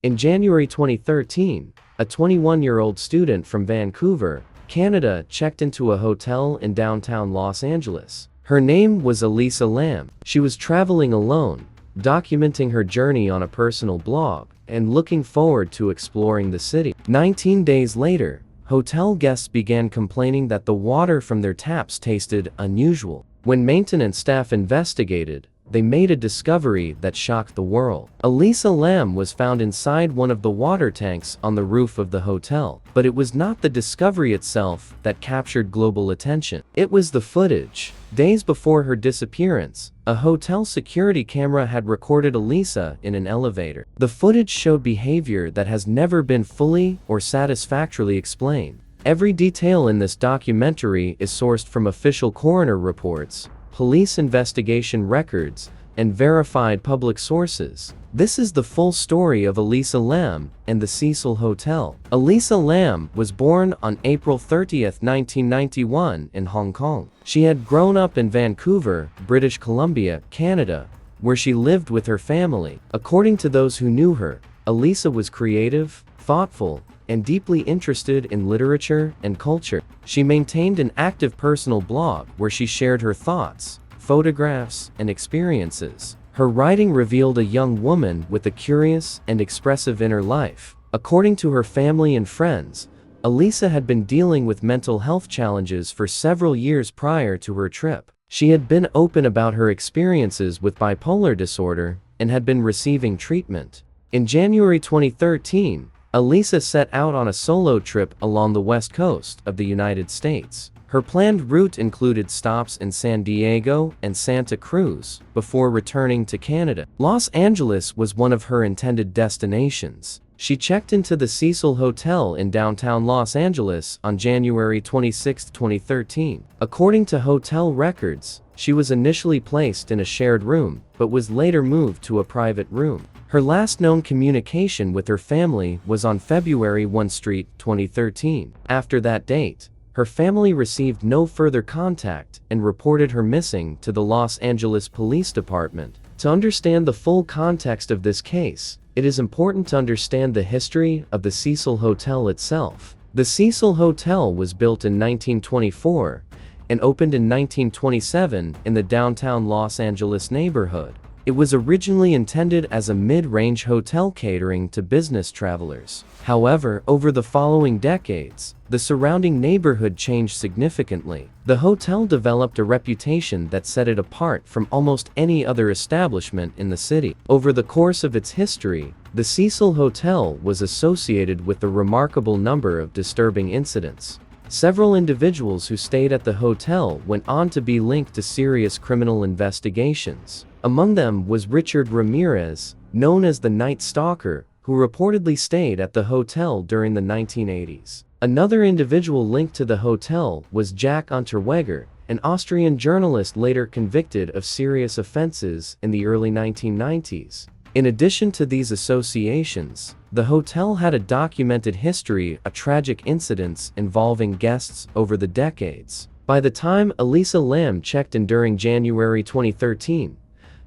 In January 2013, a 21-year-old student from Vancouver, Canada, checked into a hotel in downtown Los Angeles. Her name was Elisa Lam. She was traveling alone, documenting her journey on a personal blog, and looking forward to exploring the city. 19 days later, hotel guests began complaining that the water from their taps tasted unusual. When maintenance staff investigated, they made a discovery that shocked the world. Elisa Lam was found inside one of the water tanks on the roof of the hotel. But it was not the discovery itself that captured global attention. It was the footage. Days before her disappearance, a hotel security camera had recorded Elisa in an elevator. The footage showed behavior that has never been fully or satisfactorily explained. Every detail in this documentary is sourced from official coroner reports, police investigation records, and verified public sources. This is the full story of Elisa Lam and the Cecil Hotel. Elisa Lam was born on April 30, 1991 in Hong Kong. She had grown up in Vancouver, British Columbia, Canada, where she lived with her family. According to those who knew her, Elisa was creative, thoughtful, and deeply interested in literature and culture. She maintained an active personal blog where she shared her thoughts, photographs, and experiences. Her writing revealed a young woman with a curious and expressive inner life. According to her family and friends, Elisa had been dealing with mental health challenges for several years prior to her trip. She had been open about her experiences with bipolar disorder and had been receiving treatment. In January 2013, Elisa set out on a solo trip along the west coast of the United States. Her planned route included stops in San Diego and Santa Cruz before returning to Canada. Los Angeles was one of her intended destinations. She checked into the Cecil Hotel in downtown Los Angeles on January 26, 2013. According to hotel records, she was initially placed in a shared room, but was later moved to a private room. Her last known communication with her family was on February 1, 2013. After that date, her family received no further contact and reported her missing to the Los Angeles Police Department. To understand the full context of this case, it is important to understand the history of the Cecil Hotel itself. The Cecil Hotel was built in 1924 and opened in 1927 in the downtown Los Angeles neighborhood. It was originally intended as a mid-range hotel catering to business travelers. However, over the following decades, the surrounding neighborhood changed significantly. The hotel developed a reputation that set it apart from almost any other establishment in the city. Over the course of its history, the Cecil Hotel was associated with a remarkable number of disturbing incidents. Several individuals who stayed at the hotel went on to be linked to serious criminal investigations. Among them was Richard Ramirez, known as the Night Stalker, who reportedly stayed at the hotel during the 1980s. Another individual linked to the hotel was Jack Unterweger, an Austrian journalist later convicted of serious offenses in the early 1990s. In addition to these associations, the hotel had a documented history of tragic incidents involving guests over the decades. By the time Elisa Lam checked in during January 2013,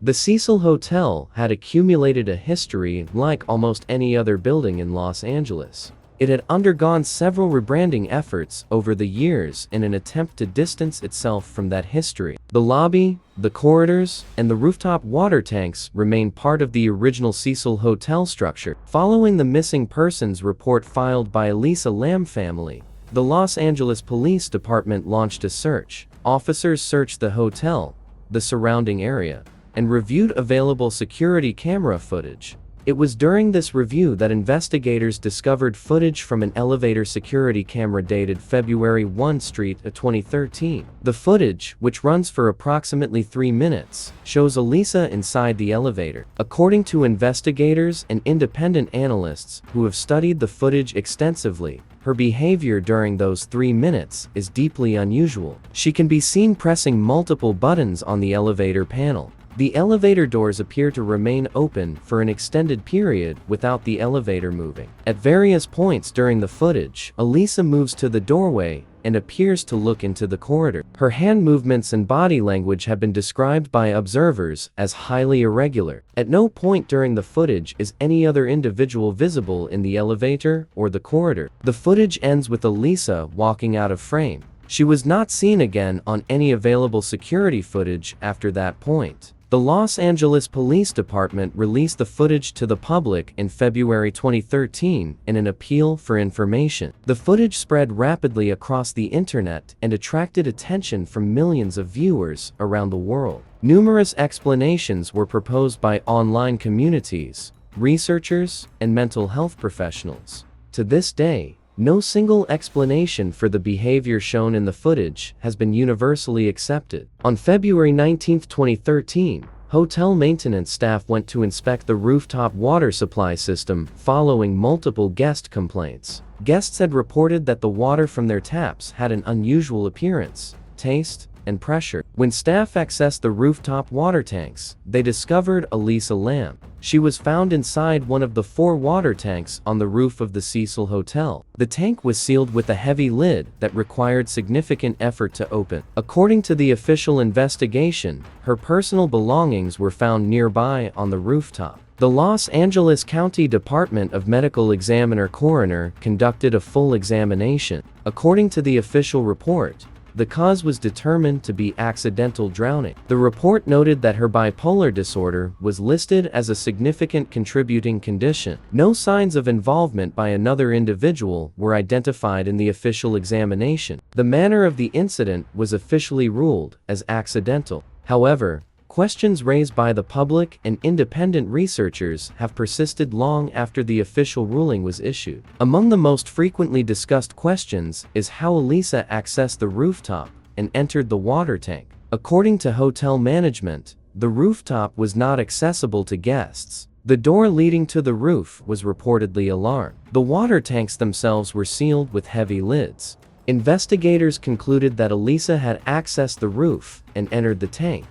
the Cecil Hotel had accumulated a history like almost any other building in Los Angeles. It had undergone several rebranding efforts over the years in an attempt to distance itself from that history. The lobby, the corridors, and the rooftop water tanks remain part of the original Cecil Hotel structure. Following the missing persons report filed by Elisa Lam family, the Los Angeles Police Department launched a search. Officers searched the hotel, the surrounding area, and reviewed available security camera footage. It was during this review that investigators discovered footage from an elevator security camera dated February 1, 2013. The footage, which runs for approximately 3 minutes, shows Elisa inside the elevator. According to investigators and independent analysts who have studied the footage extensively, her behavior during those 3 minutes is deeply unusual. She can be seen pressing multiple buttons on the elevator panel. The elevator doors appear to remain open for an extended period without the elevator moving. At various points during the footage, Elisa moves to the doorway and appears to look into the corridor. Her hand movements and body language have been described by observers as highly irregular. At no point during the footage is any other individual visible in the elevator or the corridor. The footage ends with Elisa walking out of frame. She was not seen again on any available security footage after that point. The Los Angeles Police Department released the footage to the public in February 2013 in an appeal for information. The footage spread rapidly across the internet and attracted attention from millions of viewers around the world. Numerous explanations were proposed by online communities, researchers, and mental health professionals. To this day, no single explanation for the behavior shown in the footage has been universally accepted. On February 19, 2013, hotel maintenance staff went to inspect the rooftop water supply system following multiple guest complaints. Guests had reported that the water from their taps had an unusual appearance, taste, and pressure. When staff accessed the rooftop water tanks, they discovered Elisa Lam. She was found inside one of the 4 water tanks on the roof of the Cecil Hotel. The tank was sealed with a heavy lid that required significant effort to open. According to the official investigation, her personal belongings were found nearby on the rooftop. The Los Angeles County Department of Medical Examiner Coroner conducted a full examination. According to the official report, the cause was determined to be accidental drowning. The report noted that her bipolar disorder was listed as a significant contributing condition. No signs of involvement by another individual were identified in the official examination. The manner of the incident was officially ruled as accidental. However, questions raised by the public and independent researchers have persisted long after the official ruling was issued. Among the most frequently discussed questions is how Elisa accessed the rooftop and entered the water tank. According to hotel management, the rooftop was not accessible to guests. The door leading to the roof was reportedly alarmed. The water tanks themselves were sealed with heavy lids. Investigators concluded that Elisa had accessed the roof and entered the tank,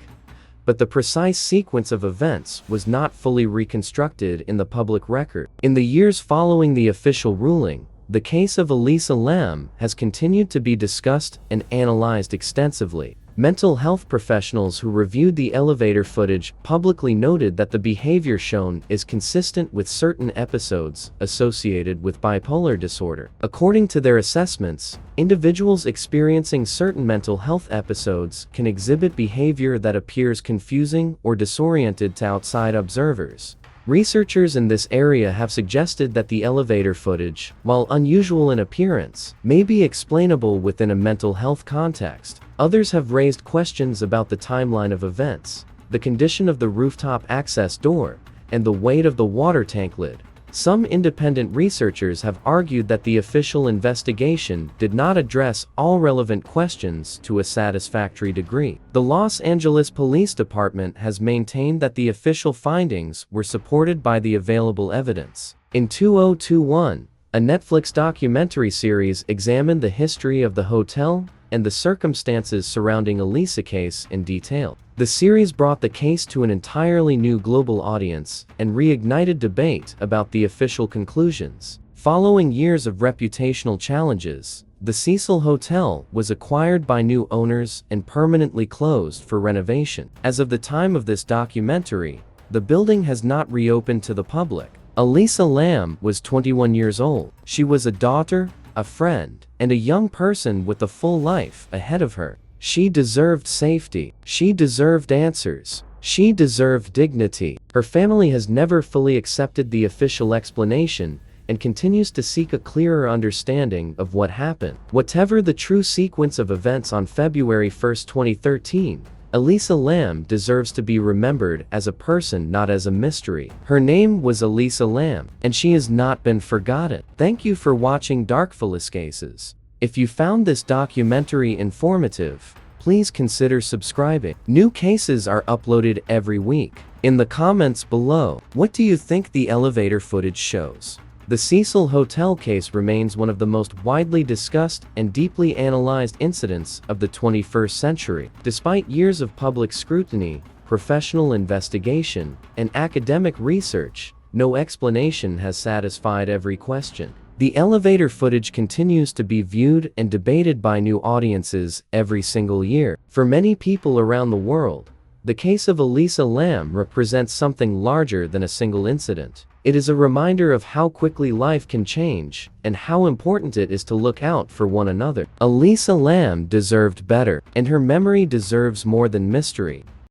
but the precise sequence of events was not fully reconstructed in the public record. In the years following the official ruling, the case of Elisa Lam has continued to be discussed and analyzed extensively. Mental health professionals who reviewed the elevator footage publicly noted that the behavior shown is consistent with certain episodes associated with bipolar disorder. According to their assessments, individuals experiencing certain mental health episodes can exhibit behavior that appears confusing or disoriented to outside observers. Researchers in this area have suggested that the elevator footage, while unusual in appearance, may be explainable within a mental health context. Others have raised questions about the timeline of events, the condition of the rooftop access door, and the weight of the water tank lid. Some independent researchers have argued that the official investigation did not address all relevant questions to a satisfactory degree. The Los Angeles Police Department has maintained that the official findings were supported by the available evidence. In 2021, a Netflix documentary series examined the history of the hotel and the circumstances surrounding Elisa's case in detail. The series brought the case to an entirely new global audience and reignited debate about the official conclusions. Following years of reputational challenges, the Cecil Hotel was acquired by new owners and permanently closed for renovation. As of the time of this documentary, the building has not reopened to the public. Elisa Lam was 21 years old. She was a daughter, a friend, and a young person with a full life ahead of her. She deserved safety. She deserved answers. She deserved dignity. Her family has never fully accepted the official explanation and continues to seek a clearer understanding of what happened. Whatever the true sequence of events on February 1, 2013, Elisa Lam deserves to be remembered as a person, not as a mystery. Her name was Elisa Lam, and she has not been forgotten. Thank you for watching Darkfulest Cases. If you found this documentary informative, please consider subscribing. New cases are uploaded every week. In the comments below, what do you think the elevator footage shows? The Cecil Hotel case remains one of the most widely discussed and deeply analyzed incidents of the 21st century. Despite years of public scrutiny, professional investigation, and academic research, no explanation has satisfied every question. The elevator footage continues to be viewed and debated by new audiences every single year. For many people around the world, the case of Elisa Lam represents something larger than a single incident. It is a reminder of how quickly life can change, and how important it is to look out for one another. Elisa Lam deserved better, and her memory deserves more than mystery.